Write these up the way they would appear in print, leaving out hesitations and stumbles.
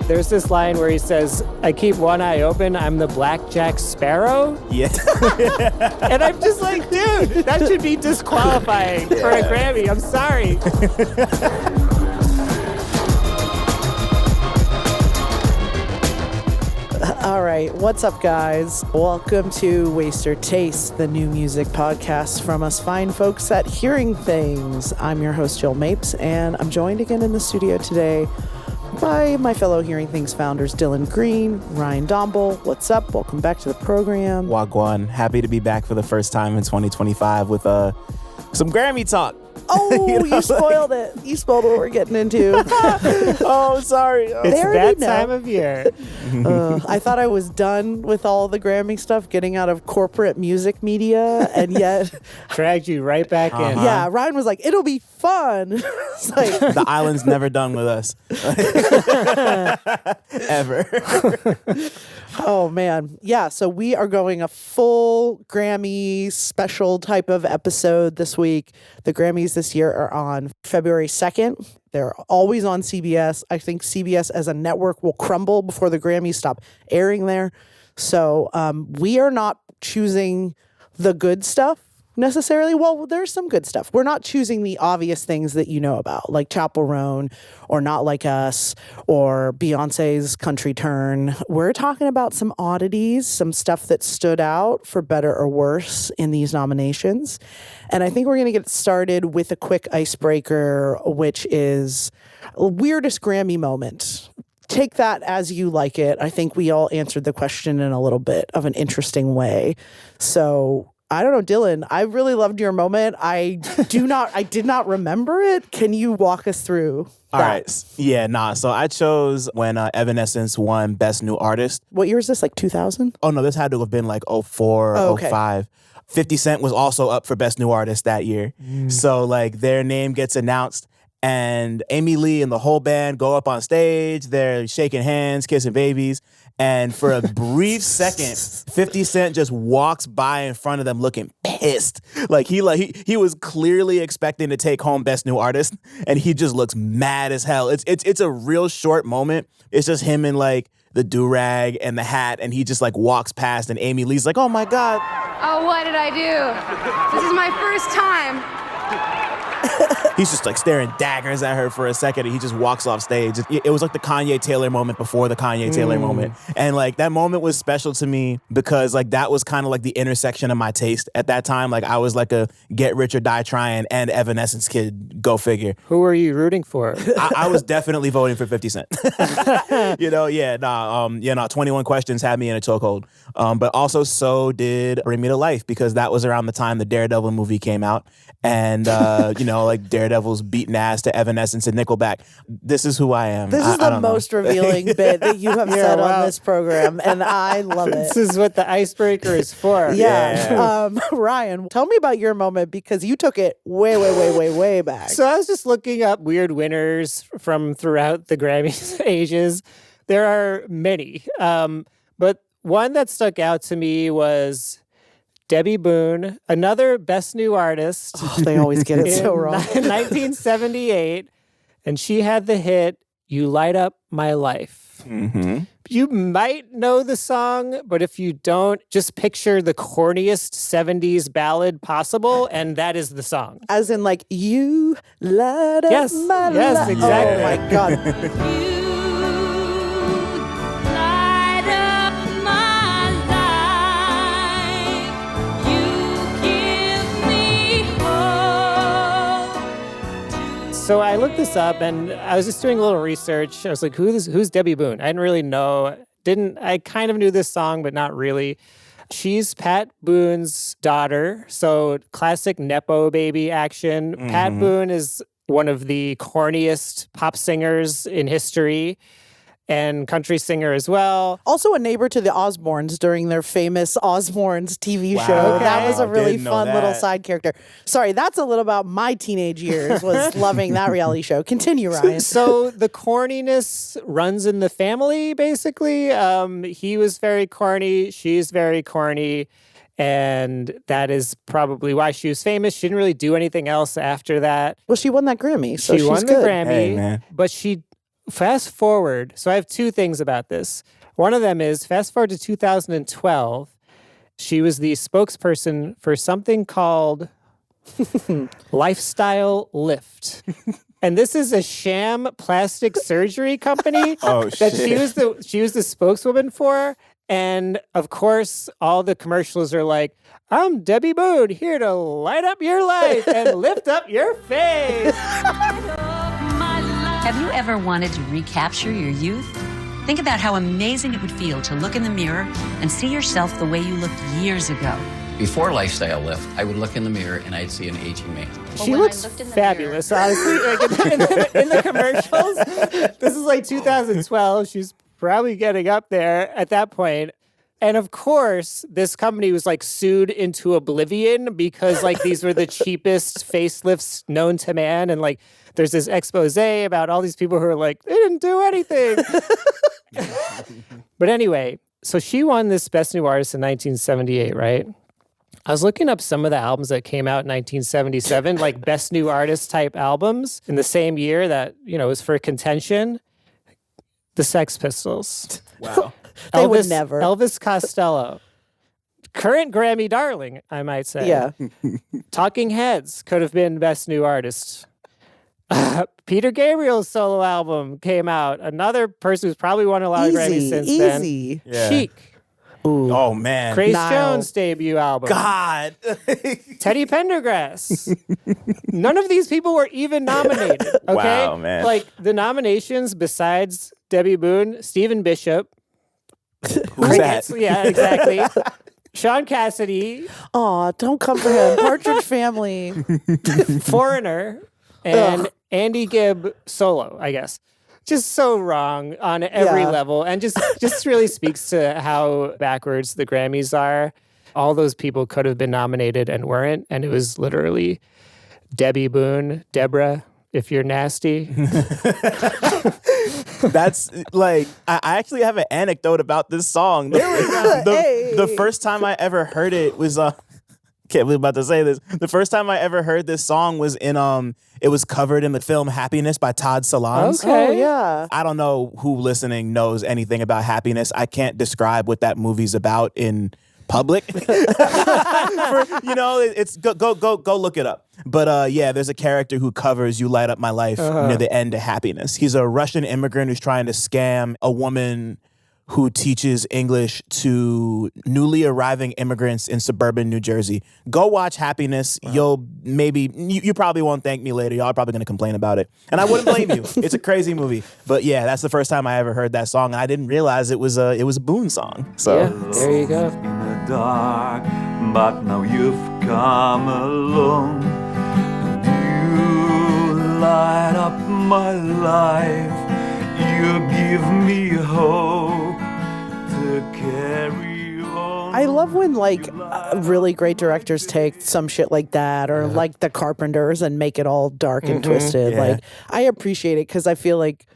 There's this line where he says, I keep one eye open, I'm the Black Jack Sparrow. Yeah. And I'm just like, dude, that should be disqualifying for a Grammy. I'm sorry. All right, what's up, guys? Welcome to Waste or Taste, the new music podcast from us fine folks at Hearing Things. I'm your host, Jill Mapes, and I'm joined again in the studio today by my fellow Hearing Things founders, Dylan Green, Ryan Dombal. What's up? Welcome back to the program. Wagwan. Happy to be back for the first time in 2025 with some Grammy talk. Oh, you spoiled it. You spoiled what we're getting into. Oh, sorry. It's that time of year. I thought I was done with all the Grammy stuff, getting out of corporate music media, and yet dragged you right back in. Yeah, Ryan was like, it'll be fun. It's like, the island's never done with us. Ever. Oh, man. Yeah, so we are going a full Grammy special type of episode this week. The Grammys this year are on February 2nd. They're always on CBS. I think CBS as a network will crumble before the Grammys stop airing there. So we are not choosing the good stuff necessarily. Well, there's some good stuff. We're not choosing the obvious things that you know about, like Chappell Roan or Not Like Us or Beyonce's Country Turn. We're talking about some oddities, some stuff that stood out for better or worse in these nominations. And I think we're going to get started with a quick icebreaker, which is weirdest Grammy moment. Take that as you like it. I think we all answered the question in a little bit of an interesting way. So I don't know, Dylan, I really loved your moment. I did not remember it. Can you walk us through that? All right. Yeah, nah. So I chose when Evanescence won Best New Artist. What year is this, like 2000? Oh, no, this had to have been like 04, okay. 05. 50 Cent was also up for Best New Artist that year. So like their name gets announced and Amy Lee and the whole band go up on stage. They're shaking hands, kissing babies. And for a brief second, 50 Cent just walks by in front of them looking pissed. Like he was clearly expecting to take home Best New Artist, and he just looks mad as hell. It's a real short moment. It's just him in like the do-rag and the hat, and he just like walks past, and Amy Lee's like, oh my God. Oh, what did I do? This is my first time. He's just like staring daggers at her for a second, and he just walks off stage. It was like the Kanye Taylor moment before the Kanye Taylor moment. And like that moment was special to me because like that was kind of like the intersection of my taste at that time. Like I was like a get rich or die trying and Evanescence kid, go figure. Who were you rooting for? I was definitely voting for 50 Cent. 21 Questions had me in a chokehold. But also so did Bring Me to Life, because that was around the time the Daredevil movie came out. And, like Daredevil's beating ass to Evanescence and Nickelback. This is who I am. This is the most revealing bit that you have said on this program, and I love it. This is what the icebreaker is for. Yeah. Ryan, tell me about your moment, because you took it way back. So I was just looking up weird winners from throughout the Grammy ages. There are many. But one that stuck out to me was Debbie Boone, another Best New Artist. Oh, they always get it so wrong. 1978, and she had the hit, You Light Up My Life. Mm-hmm. You might know the song, but if you don't, just picture the corniest 70s ballad possible, and that is the song. As in, like, you light up my life. Yes, exactly. Oh, my God. So I looked this up, and I was just doing a little research. I was like, who's Debbie Boone? I didn't really know. I kind of knew this song, but not really. She's Pat Boone's daughter, so classic Nepo baby action. Mm-hmm. Pat Boone is one of the corniest pop singers in history, and country singer as well. Also a neighbor to the Osbournes during their famous Osbournes TV show. Okay. That was a really fun little side character. Sorry, that's a little about my teenage years, was loving that reality show. Continue, Ryan. So the corniness runs in the family, basically. He was very corny. She's very corny. And that is probably why she was famous. She didn't really do anything else after that. Well, she won that Grammy, so she won the good. Grammy, Hey, man. but she fast forward. So I have two things about this. One of them is fast forward to 2012. She was the spokesperson for something called Lifestyle Lift. And this is a sham plastic surgery company that she was the spokeswoman for. And of course, all the commercials are like, I'm Debbie Boone, here to light up your life and lift up your face. Have you ever wanted to recapture your youth? Think about how amazing it would feel to look in the mirror and see yourself the way you looked years ago. Before Lifestyle Lift, I would look in the mirror and I'd see an aging man. She looks fabulous, honestly. Like in the commercials, this is like 2012. She's probably getting up there at that point. And of course, this company was like sued into oblivion because like these were the cheapest facelifts known to man. And like there's this expose about all these people who are like, they didn't do anything. But anyway, so she won this Best New Artist in 1978, right? I was looking up some of the albums that came out in 1977, like Best New Artist type albums in the same year that, you know, was for contention. The Sex Pistols. Wow. They would never. Elvis Costello. Current Grammy darling, I might say. Yeah. Talking Heads could have been Best New Artist. Peter Gabriel's solo album came out. Another person who's probably won a lot of Grammys since then. Yeah. Chic. Ooh. Oh, man. Grace Nile. Jones' debut album. God. Teddy Pendergrass. None of these people were even nominated. Okay? Wow, man. Like the nominations besides Debbie Boone, Stephen Bishop. Who's that? Yeah, exactly. Sean Cassidy, Aw, don't come for him. Partridge Family. Foreigner, and Andy Gibb solo, I guess. Just so wrong on every level, and just really speaks to how backwards the Grammys are. All those people could have been nominated and weren't, and it was literally Debbie Boone, Deborah, if you're nasty. That's like, I actually have an anecdote about this song. The first time I ever heard it was, can't believe I'm about to say this. The first time I ever heard this song was in, it was covered in the film Happiness by Todd Solondz. Okay. Oh, yeah. I don't know who listening knows anything about Happiness. I can't describe what that movie's about in public. It's go look it up. But yeah, there's a character who covers "You Light Up My Life" near the end of Happiness. He's a Russian immigrant who's trying to scam a woman who teaches English to newly arriving immigrants in suburban New Jersey. Go watch Happiness. Wow. You probably won't thank me later. Y'all are probably going to complain about it. And I wouldn't blame you. It's a crazy movie. But yeah, that's the first time I ever heard that song. And I didn't realize it was a Boone song. So yeah, there you go. In the dark, but now you've come along. You light up my life. You give me hope to carry on. I love when like really great directors take some shit like that or like the Carpenters and make it all dark and twisted. Yeah. Like I appreciate it because I feel like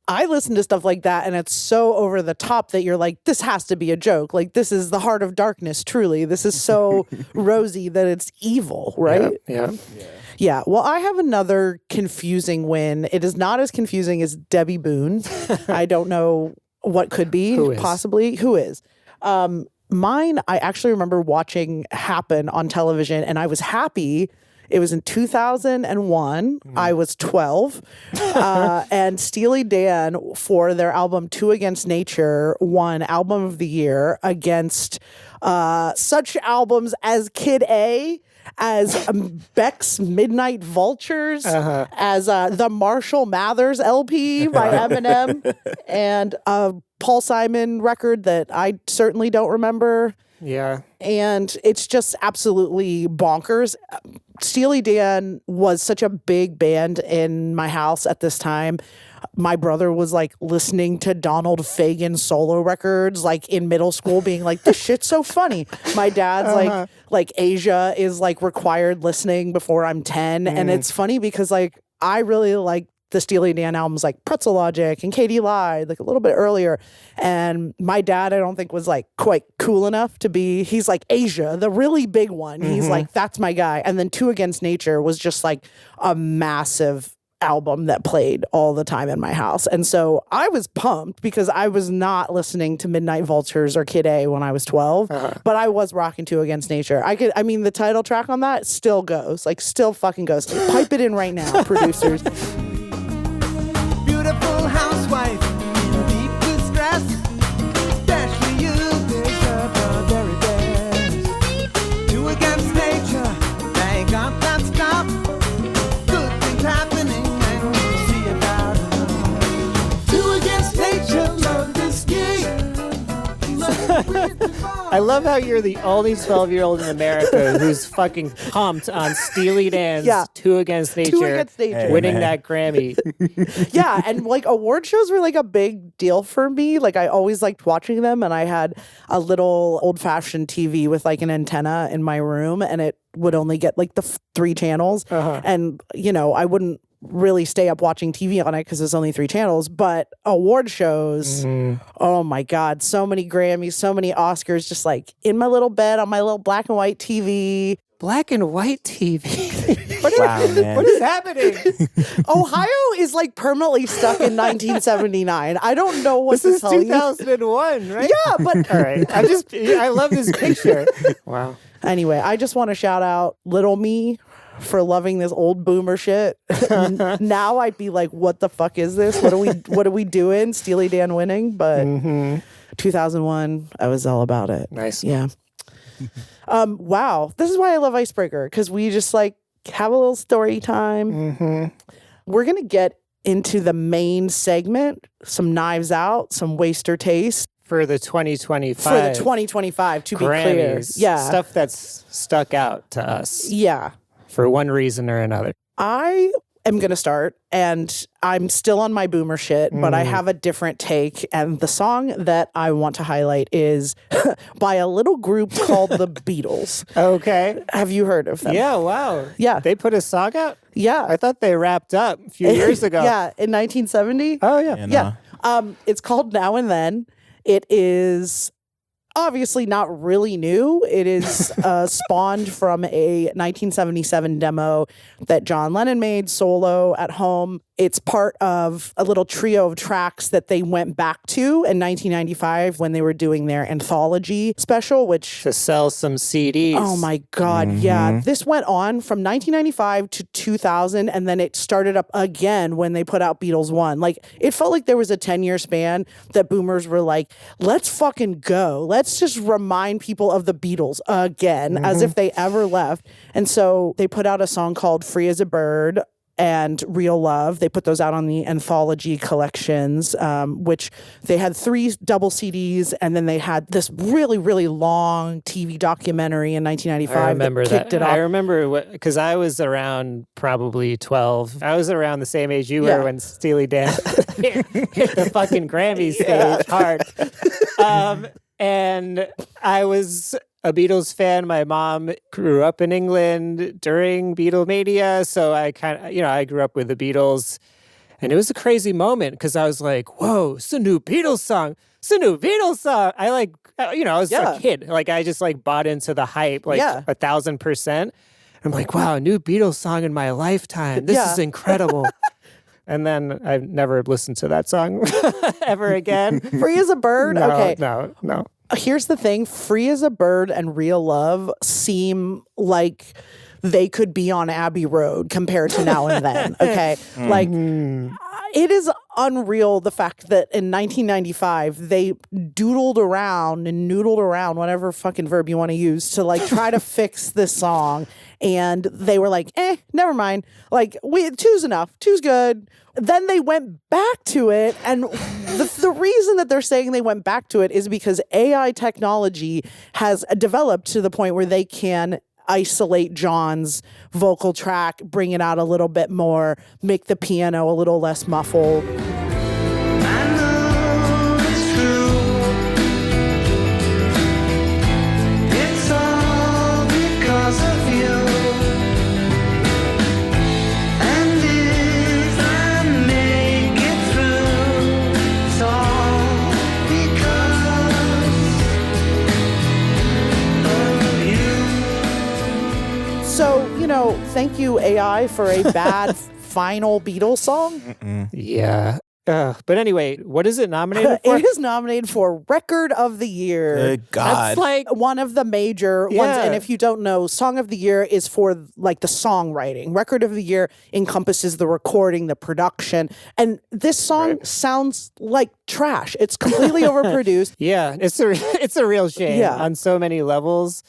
I listen to stuff like that and it's so over the top that you're like, this has to be a joke. Like this is the heart of darkness, truly. This is so rosy that it's evil, right? Yeah. Yeah, well, I have another confusing win. It is not as confusing as Debbie Boone. I don't know what could be, possibly. Who is? Mine, I actually remember watching happen on television, and I was happy. It was in 2001. I was 12. And Steely Dan, for their album Two Against Nature, won Album of the Year against such albums as Kid A, as Beck's Midnight Vultures, as the Marshall Mathers LP by Eminem, and a Paul Simon record that I certainly don't remember. Yeah. And it's just absolutely bonkers. Steely Dan was such a big band in my house at this time. My brother was like listening to Donald Fagen solo records like in middle school being like, this shit's so funny. My dad's like Asia is like required listening before I'm 10. And it's funny because like I really like the Steely Dan albums like Pretzel Logic and Katie Lied like a little bit earlier. And my dad, I don't think was like quite cool enough to be, he's like Asia, the really big one. He's like, that's my guy. And then Two Against Nature was just like a massive album that played all the time in my house. And so I was pumped because I was not listening to Midnight Vultures or Kid A when I was 12, but I was rocking Two Against Nature. I mean, the title track on that still goes, like still fucking goes. Pipe it in right now, producers. Beautiful housewife in deep distress. Dash for you, deserve the very best. Two against nature, they got that stuff. Good things happening, and we'll see about it. Two against nature, love this game. I love how you're the only 12-year-old in America who's fucking pumped on Steely Dan's Two Against Nature, winning that Grammy. Yeah, and like award shows were like a big deal for me. Like I always liked watching them, and I had a little old-fashioned TV with like an antenna in my room, and it would only get like the 3 channels. And you know, I wouldn't really stay up watching TV on it because there's only 3 channels, but award shows, oh my God, so many Grammys, so many Oscars, just like in my little bed on my little black and white TV. Black and white TV. Wow, man. What is happening? Ohio is like permanently stuck in 1979. I don't know what This to is tell 2001, right? Yeah, but All right. I love this picture. Wow. anyway, I just want to shout out little me for loving this old boomer shit. Now I'd be like, what the fuck is this? What are we doing? Steely Dan winning, but 2001, I was all about it. Nice. Yeah. Wow. This is why I love Icebreaker, because we just like have a little story time. We're going to get into the main segment, some Knives Out, some Waster Taste. For the 2025. For the 2025, to be clear. Grammys. Yeah. Stuff that's stuck out to us. Yeah. For one reason or another. I am going to start, and I'm still on my boomer shit, but I have a different take. And the song that I want to highlight is by a little group called the Beatles. Okay. Have you heard of them? Yeah, wow. Yeah. They put a song out? Yeah. I thought they wrapped up a few years ago. Yeah, in 1970. Oh, yeah. Yeah. It's called Now and Then. It is obviously not really new. It is spawned from a 1977 demo that John Lennon made solo at home. It's part of a little trio of tracks that they went back to in 1995 when they were doing their anthology special, which... To sell some CDs. Oh my God, yeah. This went on from 1995 to 2000, and then it started up again when they put out Beatles 1. Like, it felt like there was a 10-year span that boomers were like, let's fucking go. Let's just remind people of the Beatles again, as if they ever left. And so they put out a song called Free as a Bird and Real Love. They put those out on the anthology collections, which they had 3 double CDs, and then they had this really, really long TV documentary in 1995. I remember that. I remember because I was around probably 12. I was around the same age you were when Steely Dan hit the fucking Grammy stage hard. And I was a Beatles fan. My mom grew up in England during Beatlemania, so I kind of, I grew up with the Beatles, and it was a crazy moment because I was like, "Whoa, it's a new Beatles song! It's a new Beatles song!" I I was a kid, like I just like bought into the hype, like 1,000%. I'm like, "Wow, a new Beatles song in my lifetime! This is incredible!" And then I've never listened to that song ever again. Free as a Bird? No, okay. No. Here's the thing. Free as a Bird and Real Love seem like they could be on Abbey Road compared to Now and Then. Okay. Like, it is unreal the fact that in 1995 they doodled around and noodled around, whatever fucking verb you want to use, to like try to fix this song. And they were like, never mind. Like, 2's enough. 2's good. Then they went back to it. And the reason that they're saying they went back to it is because AI technology has developed to the point where they can isolate John's vocal track, bring it out a little bit more, make the piano a little less muffled. I know it's true. It's all because of you. And if I make it through, it's all because of you. So, thank you, AI, for a bad final Beatles song. Yeah. But anyway, what is it nominated for? It is nominated for Record of the Year. Good God. That's like One of the major ones. Yeah. And if you don't know, Song of the Year is for like the songwriting. Record of the Year encompasses the recording, the production. And this song sounds like trash. It's completely overproduced. Yeah, it's a real shame on so many levels.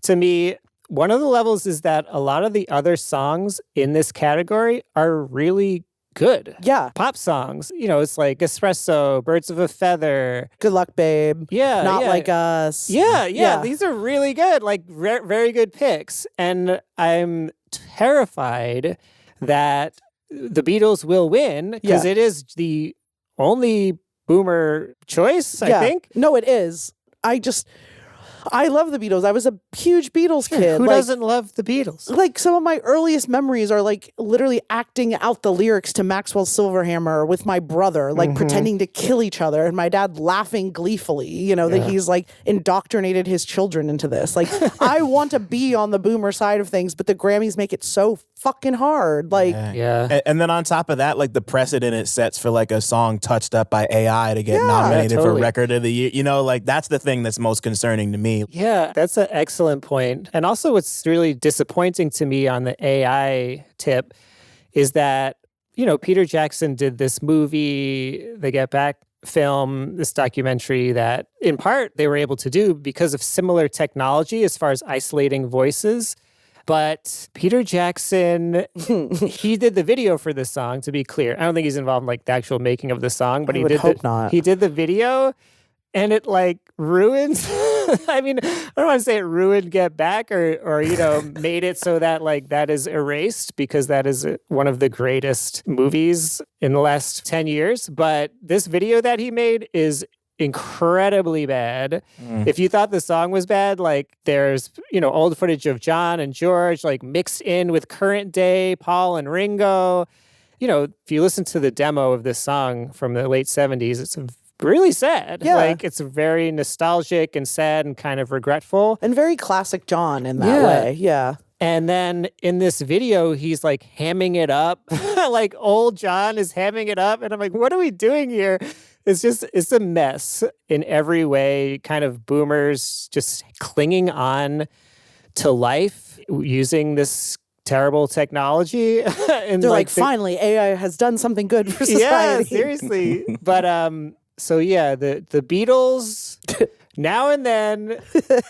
To me, one of the levels is that a lot of the other songs in this category are really good. Yeah. Pop songs. You know, it's like Espresso, Birds of a Feather. Good Luck, Babe. Yeah. Not yeah. Like Us. Yeah. These are really good, like very good picks. And I'm terrified that the Beatles will win because it is the only boomer choice, I think. No, it is. I love the Beatles. I was a huge Beatles kid. Who doesn't love the Beatles? Like some of my earliest memories are like literally acting out the lyrics to Maxwell's Silverhammer with my brother, like pretending to kill each other, and my dad laughing gleefully, you know, that he's like indoctrinated his children into this. Like, I want to be on the boomer side of things, but the Grammys make it so fucking hard. Like, And then on top of that, like the precedent it sets for like a song touched up by AI to get nominated for Record of the Year. You know, like that's the thing that's most concerning to me. Yeah, that's an excellent point. And also what's really disappointing to me on the AI tip is that, you know, Peter Jackson did this movie, the Get Back film, this documentary that in part they were able to do because of similar technology as far as isolating voices. But Peter Jackson, he did the video for this song, to be clear. I don't think he's involved in like the actual making of the song, but he did the video. And it like ruins, I mean, I don't want to say it ruined Get Back or, you know, made it so that like that is erased because that is one of the greatest movies in the last 10 years. But this video that he made is incredibly bad. If you thought the song was bad, like there's, you know, old footage of John and George like mixed in with current day Paul and Ringo. You know, if you listen to the demo of this song from the late 70s, it's really sad. Yeah. Like it's very nostalgic and sad and kind of regretful. And very classic John in that way. Yeah. And then in this video, he's like hamming it up. Like old John is hamming it up. And I'm like, what are we doing here? It's a mess in every way. Kind of boomers just clinging on to life using this terrible technology. And they're like finally, AI has done something good for society. Yeah, seriously. But so yeah, the Beatles now and then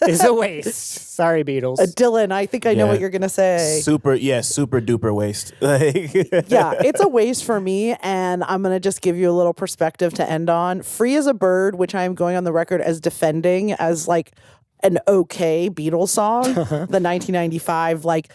is a waste. Sorry, Beatles. Dylan, I think I know what you're gonna say. Super duper waste. Yeah, it's a waste for me, and I'm gonna just give you a little perspective to end on. Free as a Bird, which I'm going on the record as defending as like an okay Beatles song, the 1995, like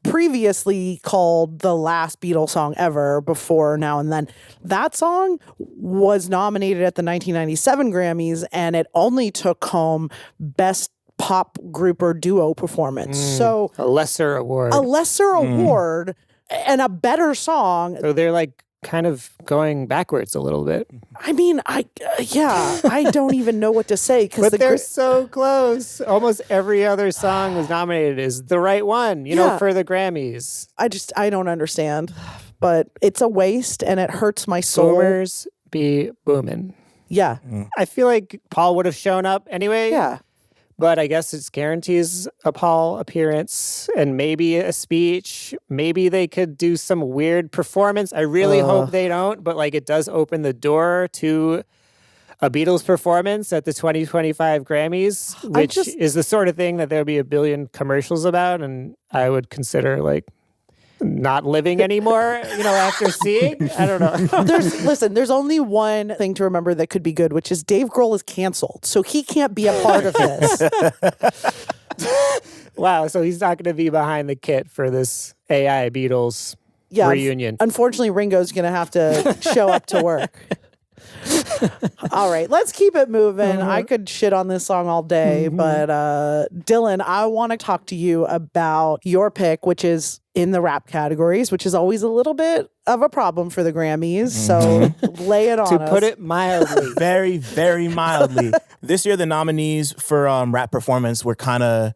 previously called the last Beatles song ever before Now and Then. That song was nominated at the 1997 Grammys, and it only took home Best Pop Group or Duo Performance. So a lesser award. A lesser award and a better song. So they're like kind of going backwards a little bit. I mean, I don't even know what to say because they're so close. Almost every other song was nominated is the right one, you know, for the Grammys. I don't understand, but it's a waste and it hurts my soul. Boomers be booming. Yeah. I feel like Paul would have shown up anyway. Yeah. But I guess it guarantees a Paul appearance and maybe a speech. Maybe they could do some weird performance. I really hope they don't, but like it does open the door to a Beatles performance at the 2025 Grammys, which is the sort of thing that there'll be a billion commercials about, and I would consider like not living anymore, you know, after seeing. I don't know. There's only one thing to remember that could be good, which is Dave Grohl is canceled, so he can't be a part of this. Wow, so he's not going to be behind the kit for this AI Beatles reunion. Unfortunately, Ringo's going to have to show up to work. All right, let's keep it moving. I could shit on this song all day, but Dylan, I want to talk to you about your pick, which is in the rap categories, which is always a little bit of a problem for the Grammys. So lay it on us. To put it mildly. Very, very mildly. This year, the nominees for rap performance were kind of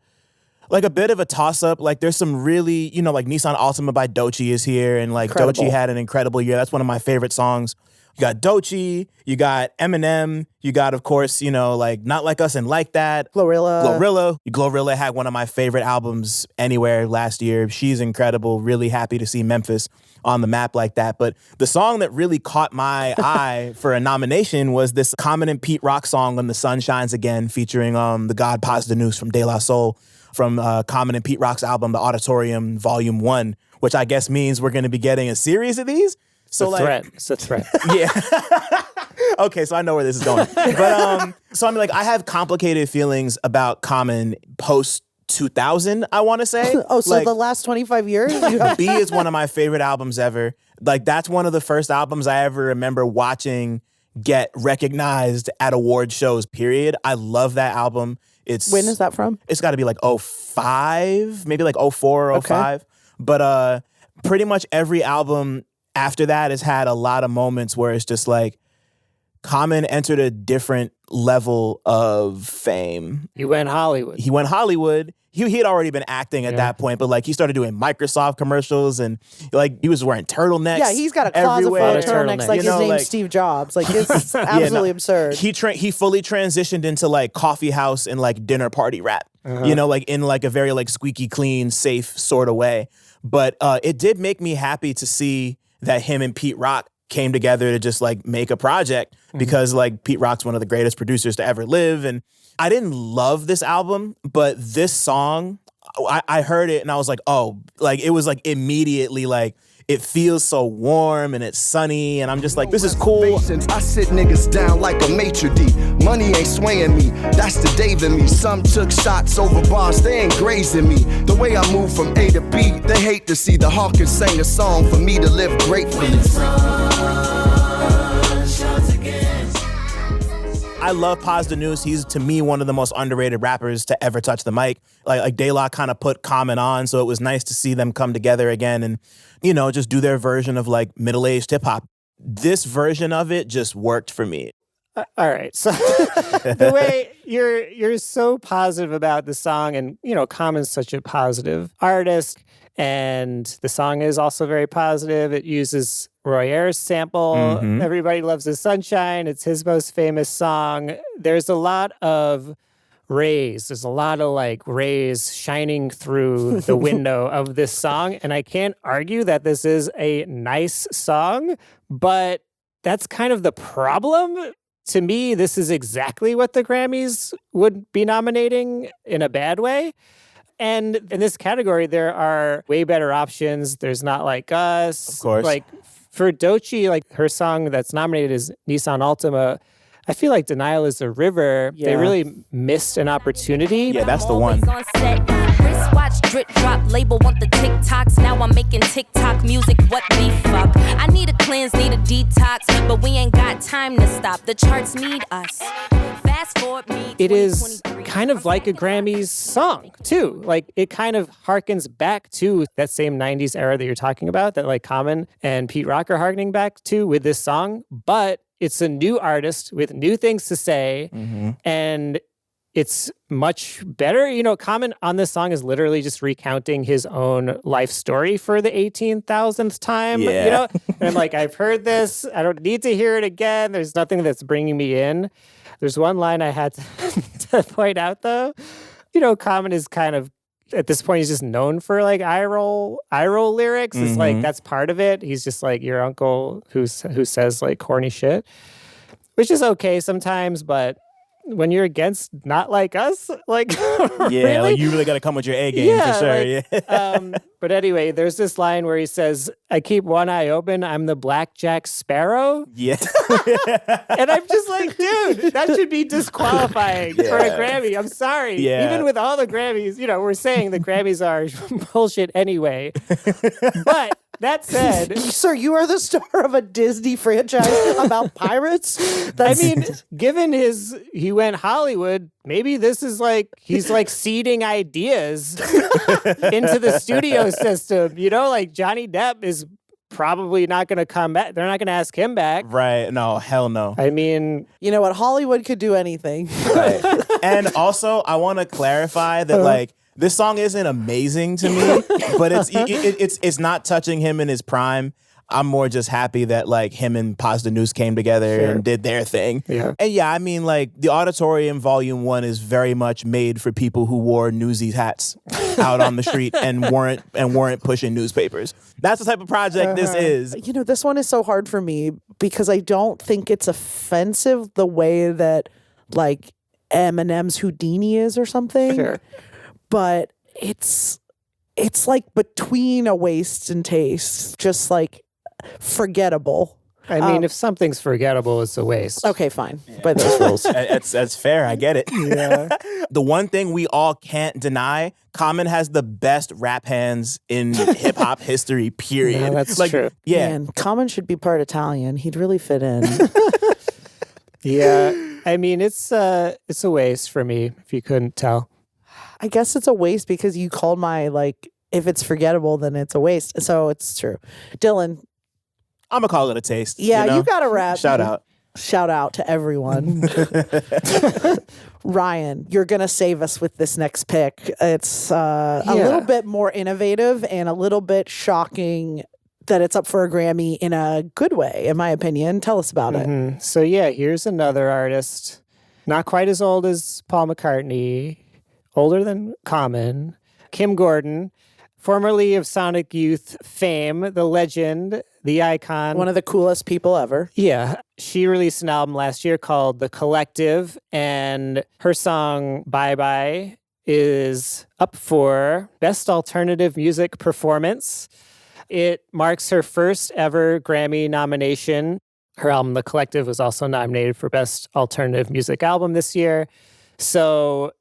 Like a bit of a toss-up. Like there's some really, like Nissan Altima by Doechii is here, and like Incredible. Doechii had an incredible year. That's one of my favorite songs. You got Doechii, you got Eminem, you got, of course, like Not Like Us and Like That. Glorilla had one of my favorite albums anywhere last year. She's incredible. Really happy to see Memphis on the map like that. But the song that really caught my eye for a nomination was this Common and Pete Rock song, When the Sun Shines Again, featuring the god Paz de News from De La Soul, from Common and Pete Rock's album, The Auditorium Volume 1, which I guess means we're going to be getting a series of these. So It's a threat. Yeah. Okay, so I know where this is going. But so I mean, like, I have complicated feelings about Common post 2000, I want to say. Oh, so the last 25 years? You have- B is one of my favorite albums ever. Like, that's one of the first albums I ever remember watching get recognized at award shows, period. I love that album. When is that from? It's got to be like 05, maybe like 04 or 05. Okay. But pretty much every album after that has had a lot of moments where it's just like Common entered a different level of fame. He went Hollywood. He had already been acting at that point, but like he started doing Microsoft commercials and like he was wearing turtlenecks. Yeah, he's got a closet full of turtlenecks like his name's like, Steve Jobs. Like it's absolutely absurd. He fully transitioned into like coffee house and like dinner party rap. Like in like a very like squeaky clean, safe sort of way. But it did make me happy to see that him and Pete Rock came together to just like make a project because like Pete Rock's one of the greatest producers to ever live. And I didn't love this album, but this song, I heard it and I was like, oh, like it was like immediately like, it feels so warm and it's sunny and I'm just like, this is cool. I sit niggas down like a maitre d'. Money ain't swaying me, that's the Dave in me. Some took shots over bars, they ain't grazing me. The way I move from A to B, they hate to see the Hawkins sang a song for me to live gratefully. I love Paz de News. He's, to me, one of the most underrated rappers to ever touch the mic. Like De La kind of put Common on, so it was nice to see them come together again and, just do their version of like middle-aged hip-hop. This version of it just worked for me. All right. So the way you're so positive about the song and, Common's such a positive artist and the song is also very positive. It uses Roy Ayers' sample. Everybody Loves the Sunshine. It's his most famous song. There's a lot of rays. There's a lot of like rays shining through the window of this song. And I can't argue that this is a nice song, but that's kind of the problem. To me, this is exactly what the Grammys would be nominating in a bad way. And in this category, there are way better options. There's Not Like Us. Of course. Like for Doechii, like her song that's nominated is Nissan Altima. I feel like Denial is a River. Yeah. They really missed an opportunity. Yeah, that's the one. Wristwatch, drip drop, label want the TikToks. Now I'm making TikTok music. What the fuck? I need a cleanse, need a detox, but we ain't got time to stop. The charts need us. Fast forward me. It is kind of like a Grammys song, too. Like, it kind of harkens back to that same 90s era that you're talking about, that like Common and Pete Rock are harkening back to with this song. But it's a new artist with new things to say, and it's much better. Common on this song is literally just recounting his own life story for the 18,000th time. Yeah. And I'm like, I've heard this. I don't need to hear it again. There's nothing that's bringing me in. There's one line I had to point out, though. Common is kind of, at this point, he's just known for like eye roll lyrics. It's like, that's part of it. He's just like your uncle who says like corny shit, which is okay sometimes, but when you're against Not Like Us, like, yeah, really? like you really got to come with your A game for sure. Like, but anyway, there's this line where he says, I keep one eye open, I'm the Black Jack Sparrow. Yeah. And I'm just like, dude, that should be disqualifying for a Grammy. I'm sorry. Yeah. Even with all the Grammys, we're saying the Grammys are bullshit anyway. But that said, sir, you are the star of a Disney franchise about pirates? Given he went Hollywood, maybe this is like, he's like seeding ideas into the studio system. Like Johnny Depp is probably not going to come back. They're not going to ask him back. Right. No, hell no. You know what? Hollywood could do anything. Right. And also, I want to clarify that like, This song isn't amazing to me, but it's not touching him in his prime. I'm more just happy that like him and Paz News came together and did their thing. Yeah. And yeah, I mean like the Auditorium Volume 1 is very much made for people who wore Newsies hats out on the street and weren't pushing newspapers. That's the type of project this is. You know, this one is so hard for me because I don't think it's offensive the way that like Eminem's Houdini is or something. Sure. But it's like between a waste and taste, just like forgettable. I mean, if something's forgettable, it's a waste. Okay, fine. By those rules. That's fair. I get it. Yeah. The one thing we all can't deny, Common has the best rap hands in hip hop history, period. No, that's true. Yeah. Man, Common should be part Italian. He'd really fit in. Yeah. I mean, it's a waste for me, if you couldn't tell. I guess it's a waste because you called my, like, if it's forgettable, then it's a waste. So it's true. Dylan. I'm going to call it a taste. Yeah, you know? you got to rap. Shout out. Shout out to everyone. Ryan, you're going to save us with this next pick. It's a little bit more innovative and a little bit shocking that it's up for a Grammy in a good way, in my opinion. Tell us about it. So yeah, here's another artist, not quite as old as Paul McCartney, older than Common, Kim Gordon, formerly of Sonic Youth fame, the legend, the icon. One of the coolest people ever. Yeah. She released an album last year called The Collective, and her song Bye Bye is up for Best Alternative Music Performance. It marks her first ever Grammy nomination. Her album, The Collective, was also nominated for Best Alternative Music Album this year. So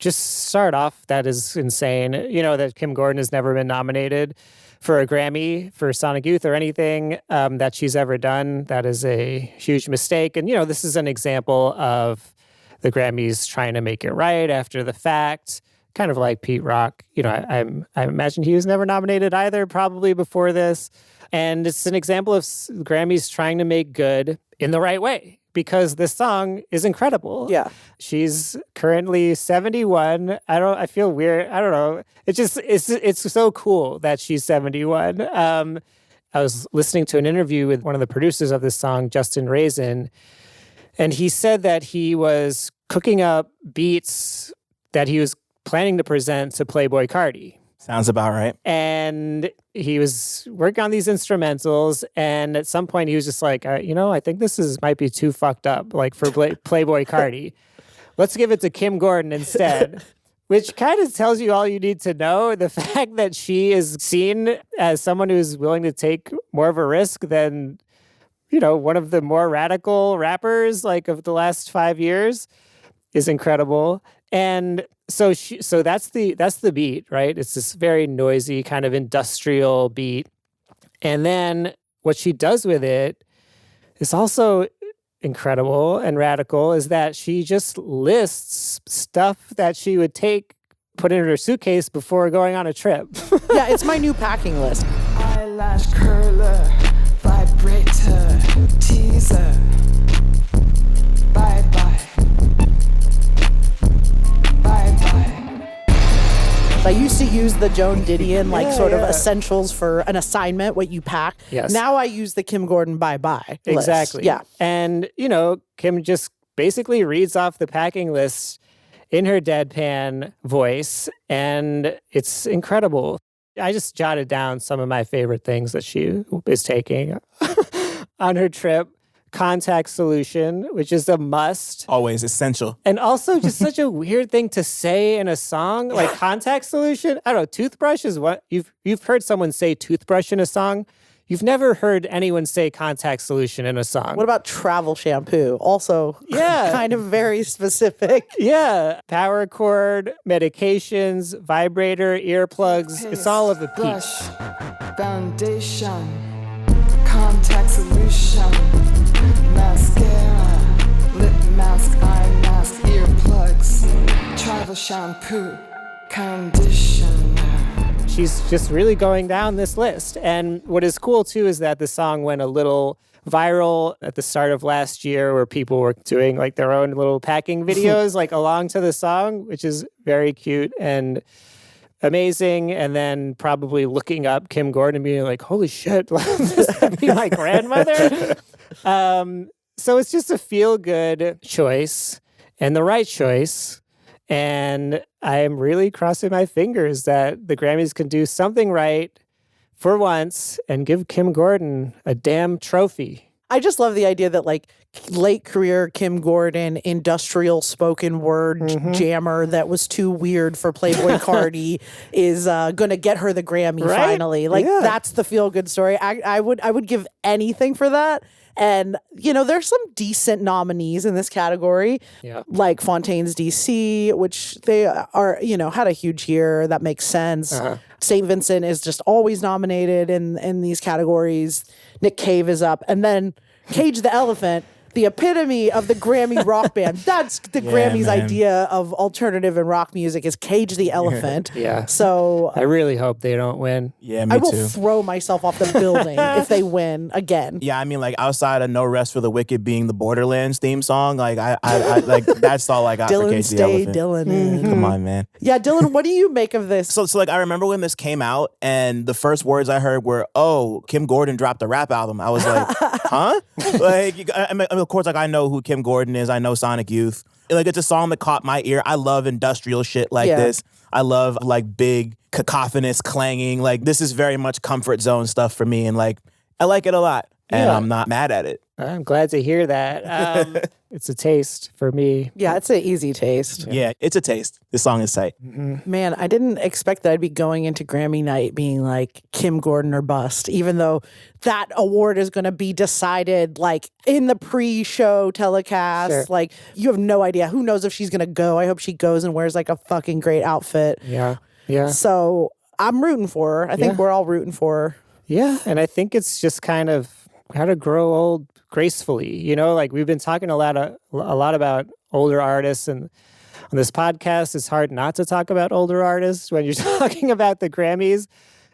just start off, that is insane. You know, that Kim Gordon has never been nominated for a Grammy for Sonic Youth or anything that she's ever done. That is a huge mistake. And, you know, this is an example of the Grammys trying to make it right after the fact. Kind of like Pete Rock. You know, I imagine he was never nominated either, probably before this. And it's an example of Grammys trying to make good in the right way, because this song is incredible. Yeah. She's currently 71. I feel weird. I don't know. It's so cool that she's 71. I was listening to an interview with one of the producers of this song, Justin Raisin, and he said that he was cooking up beats that he was planning to present to Playboi Carti. Sounds about right. And he was working on these instrumentals, and at some point he was just like, I think this might be too fucked up, like for Playboi Carti. Let's give it to Kim Gordon instead. Which kind of tells you all you need to know. The fact that she is seen as someone who's willing to take more of a risk than, you know, one of the more radical rappers like of the last 5 years is incredible. And so that's the beat, right? It's this very noisy kind of industrial beat. And then what she does with it is also incredible and radical, is that she just lists stuff that she would put in her suitcase before going on a trip. Yeah, it's my new packing list. Eyelash curler, vibrator, teaser. Bye bye. Bye bye. I used to use the Joan Didion, sort of essentials for an assignment, what you pack. Yes. Now I use the Kim Gordon bye-bye list. Exactly. Yeah. And, you know, Kim just basically reads off the packing list in her deadpan voice, and it's incredible. I just jotted down some of my favorite things that she is taking on her trip. Contact solution, which is a must. Always essential. And also just such a weird thing to say in a song, like contact solution. I don't know, toothbrush is what you've heard someone say toothbrush in a song. You've never heard anyone say contact solution in a song. What about travel shampoo? Also, kind of very specific. Yeah. Power cord, medications, vibrator, earplugs. It's all of the piece. Foundation, contact solution, mascara, lip mask, eye mask, earplugs, travel shampoo, conditioner. She's just really going down this list. And what is cool, too, is that the song went a little viral at the start of last year, where people were doing like their own little packing videos like along to the song, which is very cute. And amazing. And then probably looking up Kim Gordon and being like, holy shit, this could be my grandmother. So it's just a feel-good choice and the right choice. And I'm really crossing my fingers that the Grammys can do something right for once and give Kim Gordon a damn trophy. I just love the idea that like late career Kim Gordon, industrial spoken word jammer that was too weird for Playboy Cardi is going to get her the Grammy finally. Like that's the feel good story. I would give anything for that. And, you know, there's some decent nominees in this category, like Fontaine's DC, which they are, you know, had a huge year. That makes sense. St. Vincent is just always nominated in these categories. Nick Cave is up. And then Cage the Elephant, the epitome of the Grammy rock band. That's the Grammy's idea of alternative and rock music is Cage the Elephant. So I really hope they don't win. Yeah, me I will too. throw myself off the building if they win again. Yeah, I mean, like outside of No Rest for the Wicked being the Borderlands theme song, like I like that's all I got for Dylan, Cage the stay Elephant. Dylan. Come on, man. Yeah, Dylan, what do you make of this? So like I remember when this came out and the first words I heard were, "Oh, Kim Gordon dropped a rap album." I was like, "Huh?" Like I mean, of course, like I know who Kim Gordon is. I know Sonic Youth. Like it's a song that caught my ear. I love industrial shit like this. I love like big cacophonous clanging. Like this is very much comfort zone stuff for me, and like I like it a lot, and I'm not mad at it. I'm glad to hear that. It's a taste for me. Yeah, it's an easy taste. Yeah, it's a taste. This song is tight. Man, I didn't expect that I'd be going into Grammy night being like Kim Gordon or bust, even though that award is going to be decided like in the pre-show telecast. Sure. Like you have no idea. Who knows if she's going to go? I hope she goes and wears like a fucking great outfit. Yeah. So I'm rooting for her. I think we're all rooting for her. Yeah, and I think it's just kind of how to grow old gracefully. You know, like we've been talking a lot about older artists, and on this podcast, it's hard not to talk about older artists when you're talking about the Grammys.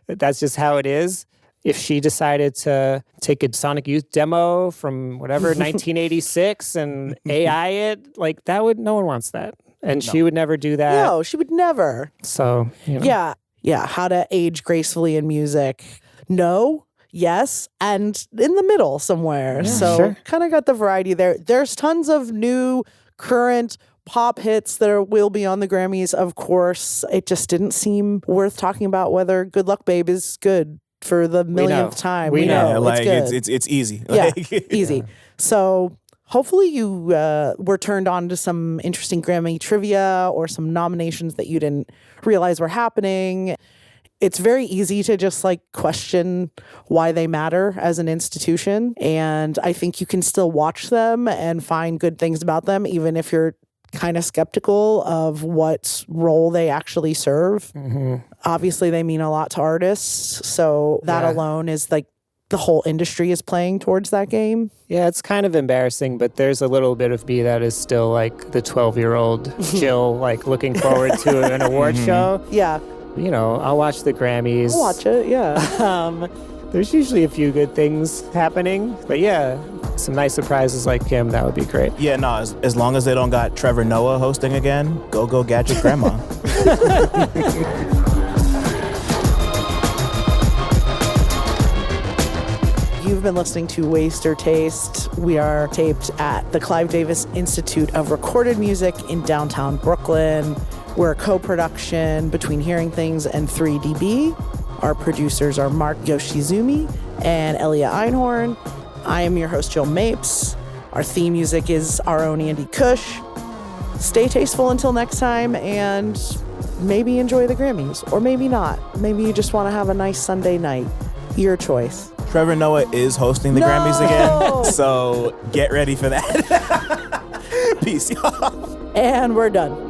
That's just how it is. If she decided to take a Sonic Youth demo from whatever 1986 and AI it, like that would no one wants that, and she would never do that. No, she would never. So you know. Yeah. How to age gracefully in music? No. Yes, and in the middle somewhere. So kind of got the variety there. There's tons of new, current pop hits that will be on the Grammys, of course. It just didn't seem worth talking about whether Good Luck Babe is good for the millionth time. We know. Yeah, like it's good. it's easy. Yeah, easy. So hopefully you were turned on to some interesting Grammy trivia or some nominations that you didn't realize were happening. It's very easy to just like question why they matter as an institution. And I think you can still watch them and find good things about them, even if you're kind of skeptical of what role they actually serve. Obviously, they mean a lot to artists. So that alone is like the whole industry is playing towards that game. Yeah, it's kind of embarrassing, but there's a little bit of me that is still like the 12-year-old Jill, like looking forward to an award show. Yeah. You know, I'll watch the Grammys. I'll watch it, yeah. There's usually a few good things happening. But yeah, some nice surprises like Kim, that would be great. Yeah, no, as long as they don't got Trevor Noah hosting again, go Gadget Grandma. You've been listening to Waste or Taste. We are taped at the Clive Davis Institute of Recorded Music in downtown Brooklyn. We're a co-production between Hearing Things and 3DB. Our producers are Mark Yoshizumi and Elia Einhorn. I am your host, Jill Mapes. Our theme music is our own Andy Cush. Stay tasteful until next time, and maybe enjoy the Grammys, or maybe not. Maybe you just want to have a nice Sunday night. Your choice. Trevor Noah is hosting the Grammys again, so get ready for that. Peace, y'all. And we're done.